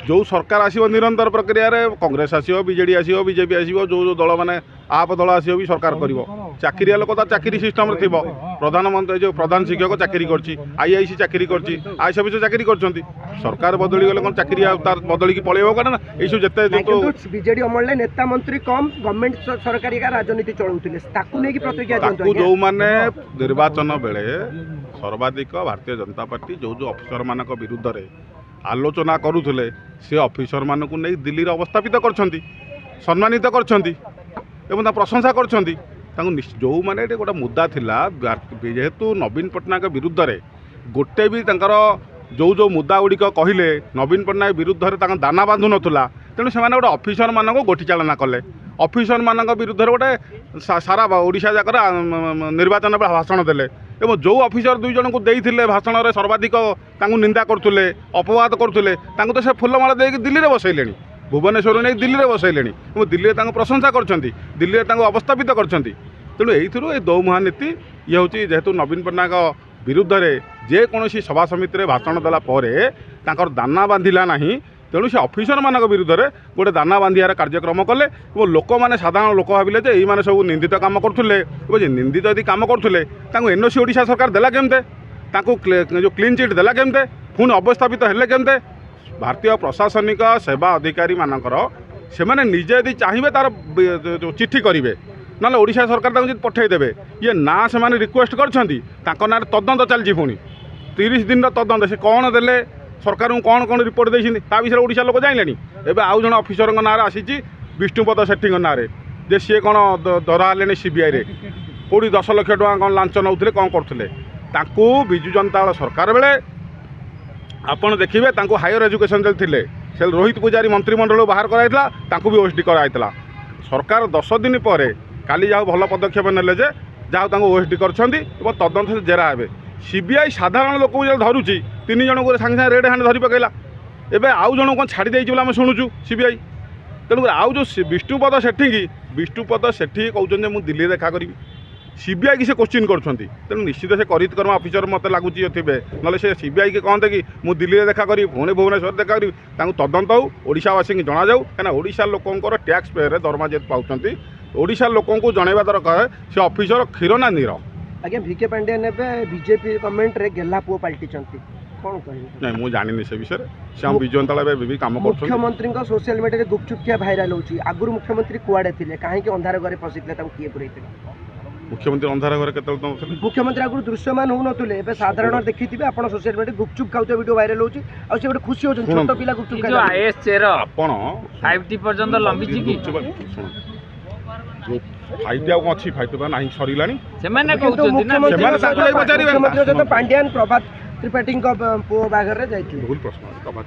जो सरकार आसो निरंतर प्रक्रिया कांग्रेस आसो बीजेडी आसो बीजेपी आसो जो जो दल मैंने आप दल आसो भी सरकार कर चाकरिया लोक तो चाकरी सिस्टम थी प्रधानमंत्री जो प्रधान शिक्षक चाकरी करईआईसी चाकरी करईएस ऑफिसर चाकरी कर सरकार बदली गले कौन चाकरी बदल की पलैब कौन ना ये जिते बीजेडी अमल नेता मंत्री कम गवर्नमेंट सरकारी राजनीति चलुले जो मैंने निर्वाचन बेले सर्वाधिक भारतीय जनता पार्टी जो जो अफिसर मान विरुद्ध रे आलोचना करुले से अफिसर मानक नहीं दिल्ली अवस्थापित कर सम्मानित कर प्रशंसा कर जो मैंने गोटे मुद्दा थिला जेहेतु नवीन पट्टनायक विरुद्ध रे गोटे भी जो जो मुद्दा गुड़िक कहले नवीन पट्टनायक विरुद्ध रे दाना बांधु नथुला तेणु से गोटे अफिसर मान गोटी चालना कले अफिसर मान विरुद्ध गोटे सारा ओडिशा जाकर निर्वाचन भाषण देले एवं जो अफिसर दुई जन को देते भाषण में सर्वाधिक निंदा करते अपवाद करते तो से फुलमाला देकी दिल्ली में बसैले भुवनेश्वर नहीं दिल्ली में बसैले दिल्ली में प्रशंसा कर दिल्ली में अवस्थापित कर तेणु ये दौमुहा नीति ये हूँ जेहेतु नवीन पट्टनायक विरुद्ध में जेकोसी सभा समिति भाषण देला दाना बांधिला नहीं तेणु से अफिसर मान विरुद्ध में गोटे दाना बांधार कार्यक्रम कले लोक मैंने साधारण लोक भाविले ये मैंने सब निंदित काम करुले निंदित यदि कम करुले एनओसी ओडिशा सरकार देला केमते जो क्लीन चिट देला केमते पुणी अवस्थापित हेले केमते भारतीय प्रशासनिक सेवा अधिकारी मानकर से मैंने निजे यदि चाहिए तार जो चिठी करेंगे ना ओडिशा सरकार तक पठेदेवे ये ना से मैंने रिक्वेस्ट कर ना तदंत चलती पुणी 30 दिन तदंत से कौन देले सरकार को कौन कौन रिपोर्ट देती ता विषय ओडिशा लोक जाइले एवं आउ जन अफिसर ना आसी विष्णुपद सेठी ना जे सी कौन धरा हेले सीबीआई रे कौटी 10 लाख टका कौन लांच नौते कौन करते विजु जनता दल सरकार बेले आपड़ देखिए हायर एजुकेशन थे से रोहित पूजारी मंत्रिमंडल बाहर कराइला भी ओएसडी कराइला सरकार 10 दिन पर काली जाओ भल पदक्षेप नेले जहाँ ओएसडी कर तदंत से जेरा हे सीबीआई साधारण लोक धरुची 3 जन को सागे सागे रेड हैंड धरी पकईला एवं आउ जन कौन छाड़ी देती आम शुणुचु सीबीआई तेणुक आउ जो विष्णुपद सेठी कहते मुझे दिल्ली देखा करी सीबीआई की से क्वेश्चन कर निश्चित से कर्म अफिसर मत लगुच थे ना से सीबीआई के कहते कि मुझे दिल्ली देखा करी पुणे भुवनेश्वर देखा करी तदंत हो ओडिशावासी की जना जाऊ कहीं ओडिशा लोकंर टैक्स पे दरमा जे पाँच ओडिशा लोक जनवा दरकार से अफिसर क्षीर ना नीर आज्ञा भिके पांड्यान बीजेपी गवर्नमेंट रे गेला पुओ पलटिचंती कौन कहिबे नहीं मु जानिनी से विषय से हम विजय तला भी काम कर मुख्यमंत्री को सोशल मीडिया रे गुपचुप किया वायरल होची आगुर मुख्यमंत्री कुआडे थिले काहे कि अंधार घरे फसितले ताऊ किए पुरैथिले मुख्यमंत्री अंधार घरे केतल तो मुख्यमंत्री आगुर दृश्यमान हो नतुले एबे साधारण देखिथिबे आपण सोशल मीडिया गुपचुप खाउते वीडियो वायरल होची आ से गोटे खुशी होचन छोट पिला गुपचुप जो आईएएस चेयर आपण 5T पर्यंत लंबी छी कि जो फाइट आउ अछि फाइट बा नाही सरीलानी से माने कहउछन ना मुख्यमंत्री पांड्यान प्रभात त्रिपाठी को पो बागर रे जाइथि भूल प्रश्न प्रभात